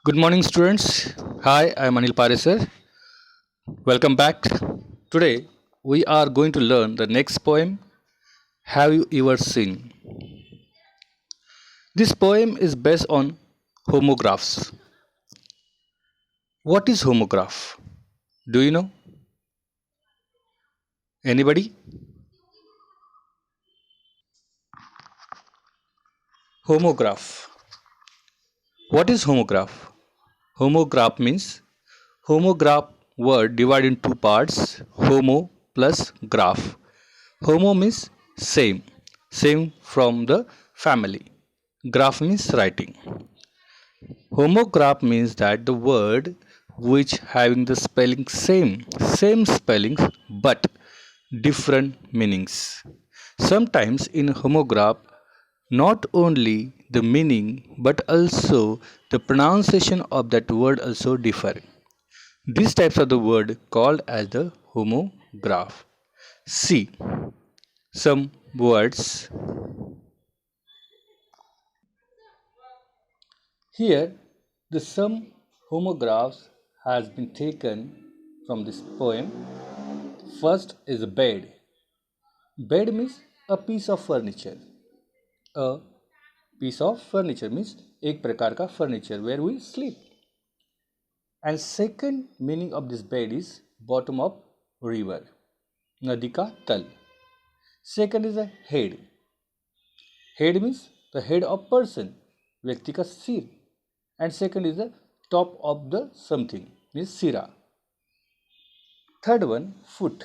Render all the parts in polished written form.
Good morning, students. Hi, I am Anil Parisar. Welcome back. Today, we are going to learn the next poem, Have You Ever Seen? This poem is based on homographs. What is homograph? Do you know? Anybody? Homograph. What is homograph? Homograph means homograph word divided in two parts, homo plus graph. Homo means same from the family. Graph means writing. Homograph means that the word which having the spelling same spellings but different meanings. Sometimes in homograph, not only the meaning but also the pronunciation of that word also differ. These types of the word called as the homograph. See some words here. The some homographs has been taken from this poem. First is a bed. Bed means a piece of furniture. A piece of furniture means एक प्रकार का furniture where we sleep. And second meaning of this bed is bottom of river. नदी का तल. Second is a head. Head means the head of person. व्यक्ति का सिर. And second is the top of the something means sira. Third one, foot.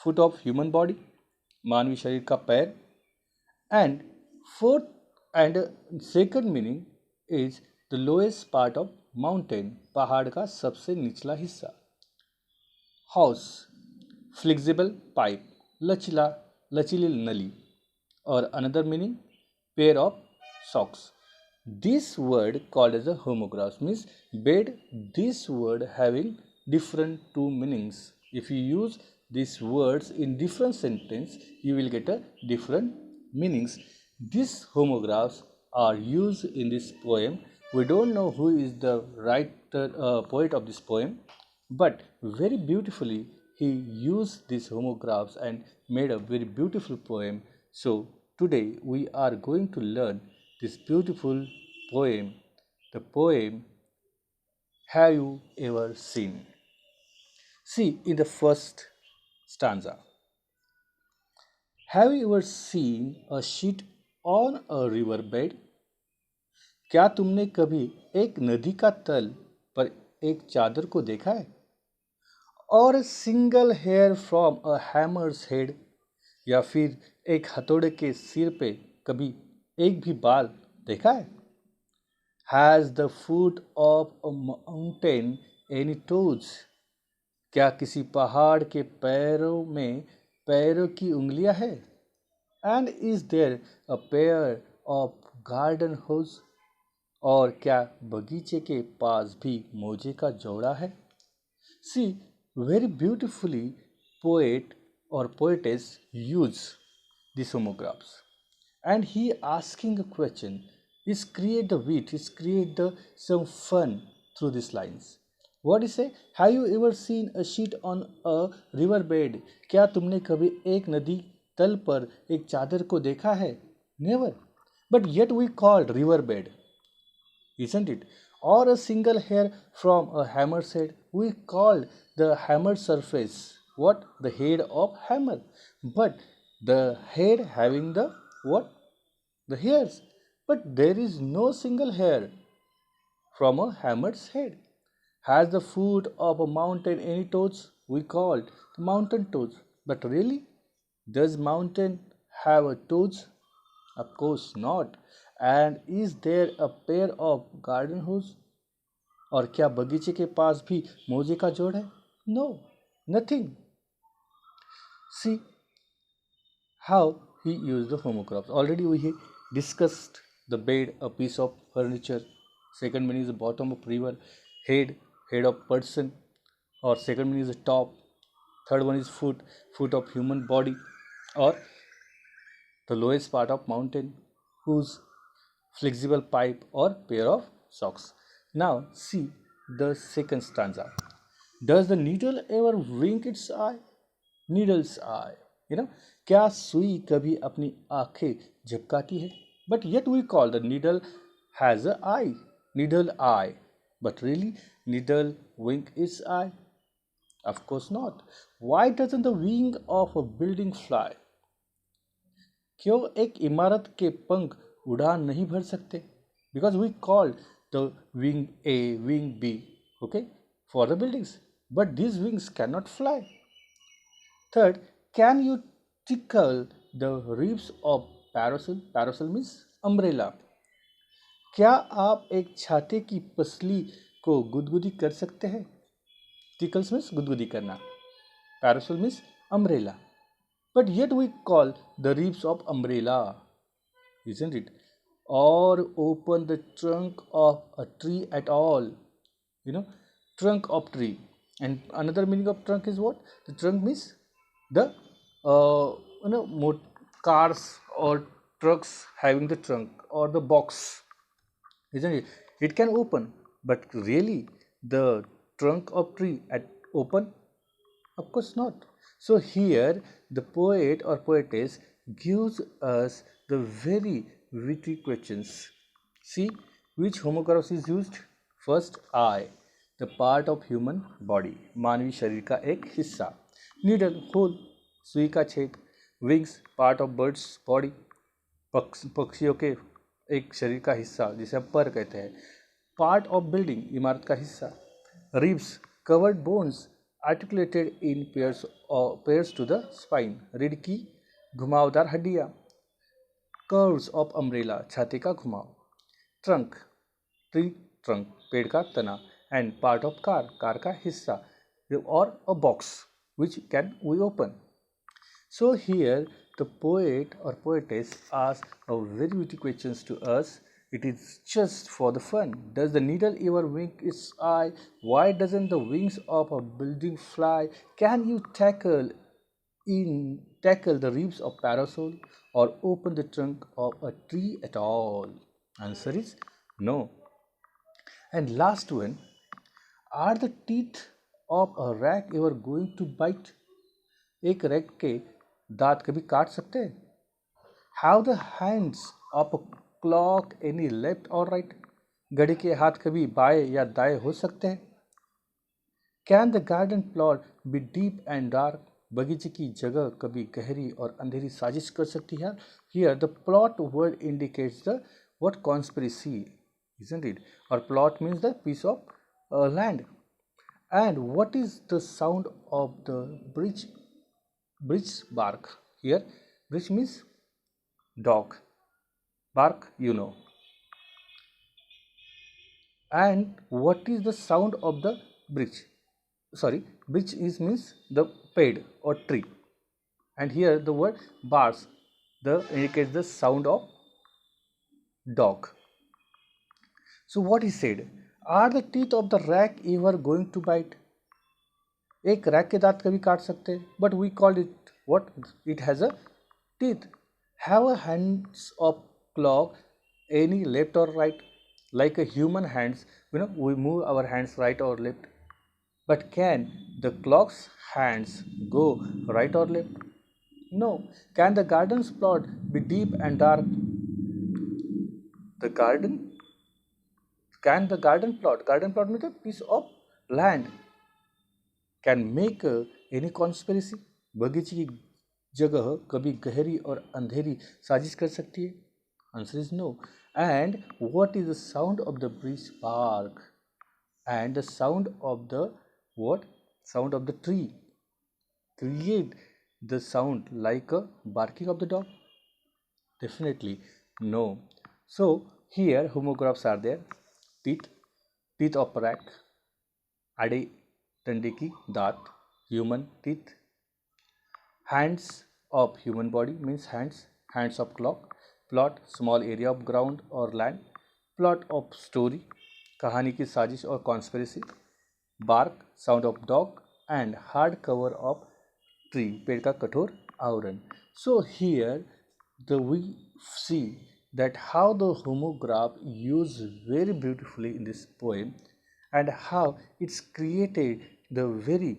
Foot of human body. मानवी शरीर का पैर. And fourth and second meaning is the lowest part of mountain. पहाड़ का सबसे निचला हिस्सा. House. Flexible pipe. लचीली नली. Or another meaning, pair of socks. This word called as a homograph means bed. This word having different two meanings. If you use these words in different sentence, you will get a different meanings. These homographs are used in this poem. We don't know who is the writer, poet of this poem, but very beautifully he used these homographs and made a very beautiful poem. So today we are going to learn this beautiful poem. The poem, Have You Ever Seen? See in the first stanza. Have you ever seen a sheet on a riverbed? क्या तुमने कभी एक नदी का तल पर एक चादर को देखा है? और a single hair from a hammer's head, या फिर एक हथौड़े के सिर पे कभी एक भी बाल देखा है? Has the foot of a mountain any toes? क्या किसी पहाड़ के पैरों में पैरों की उंगलियां है? And is there a pair of garden hose? और क्या बगीचे के पास भी मोजे का जोड़ा है? See, very beautifully poet or poetess use these homographs. And he asking a question is create the wit, is create the some fun through these lines. What is say? Have you ever seen a sheet on a river bed? क्या तुमने कभी एक नदी तल पर एक चादर को देखा है? Never. But yet we called river bed, isn't it? Or a single hair from a hammer's head. We called the hammered surface what? The head of hammer. But the head having the what? The hairs. But there is no single hair from a hammer's head. Has the foot of a mountain any toes? We called the mountain toes. But really, does mountain have a toes? Of course not. And is there a pair of garden hose? और क्या बगीचे के पास भी मोजे का जोड़ है? No, nothing. See how he used the homographs. Already we discussed the bed, a piece of furniture. Second meaning is the bottom of river, head of person, or second meaning is the top. Third one is foot of human body, or the lowest part of mountain, whose flexible pipe or pair of socks. Now see the second stanza. Does the needle ever wink its eye? Needle's eye. क्या सुई कभी अपनी आंखें झपकाती है? But yet we call the needle has a eye. Needle eye. But really, needle wink its eye? Of course not. Why doesn't the wing of a building fly? क्यों एक इमारत के पंख उड़ान नहीं भर सकते? Because we call the wing A, wing B, okay, for the buildings. But these wings cannot fly. Third, can you tickle the ribs of parasol? Parasol means umbrella. क्या आप एक छाते की पसली को गुदगुदी कर सकते हैं? Tickles means गुदगुदी करना. Parasol means umbrella. But yet we call the ribs of umbrella, isn't it? Or open the trunk of a tree at all. Trunk of tree. And another meaning of trunk is what? The trunk means the cars or trucks having the trunk or the box, isn't it? It can open, but really the trunk of tree at open? Of course not. So here the poet or poetess gives us the very witty questions. See which homographs is used? First, eye, the part of human body, मानवी शरीर का एक हिस्सा. Needle, hole, सुई का छेद. Wings, part of bird's body, पक्षियों के एक शरीर का हिस्सा जिसे हम पर कहते हैं. Part of building, इमारत का हिस्सा. Ribs, covered bones articulated in pairs to the spine. रीढ़ की घुमावदार हड्डियां. Curves of umbrella, छाती का घुमाव. Trunk, tree trunk, पेड़ का तना. And part of car, car का हिस्सा. Or a box which can we open. So here the poet or poetess asks a very witty questions to us. It is just for the fun. Does the needle ever wink its eye? Why doesn't the wings of a building fly? Can you tackle the ribs of parasol or open the trunk of a tree at all? Answer is no. And last one, are the teeth of a rat ever going to bite? एक rat के दांत कभी काट सकते हैं? Have the hands of a clock any left or right? घड़ी के हाथ कभी बाएं या दाएं हो सकते हैं? Can the garden plot be deep and dark? बगीचे की जगह कभी गहरी और अंधेरी साजिश कर सकती है? Here the plot word indicates the what conspiracy, isn't it? Or plot means the piece of land. And what is the sound of the bridge bark? Here bridge means dog, bark And what is the sound of the bridge? Bridge means the paid or tree. And here the word bars indicates the sound of dog. So what he said, are the teeth of the rat ever going to bite? एक rack के दांत कभी काट सकते हैं, but we call it what? It has a teeth. Have a hands of clock any left or right? Like a human hands, we move our hands right or left. But can the clock's hands go right or left? No. Can the garden's plot be deep and dark? Can the garden plot means a piece of land, can make any conspiracy? बगीचे की जगह कभी गहरी और अंधेरी साजिश कर सकती है? Answer is no. And what is the sound of the breeze bark? And the sound of the what? Sound of the tree create the sound like a barking of the dog? Definitely no. So here homographs are there. Teeth of rat, आड़े डंडे की दांत, human teeth. Hands of human body means hands of clock. Plot, small area of ground or land. Plot of story, कहानी की साजिश और conspiracy. Bark, sound of dog. And hard cover of tree, पेड़ का कठोर आवरण. So here we see that how the homograph used very beautifully in this poem and how it's created the very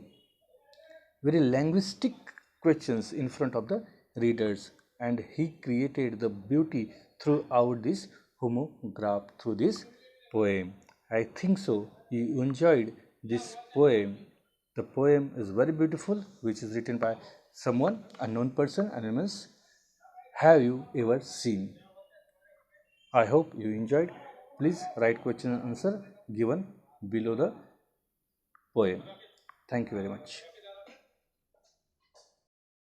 linguistic questions in front of the readers, and he created the beauty throughout this homograph through this poem. I think so you enjoyed this poem. The poem is very beautiful, which is written by someone unknown person, anonymous. Have you ever seen? I hope you enjoyed. Please write question and answer given below the poem. Thank you very much.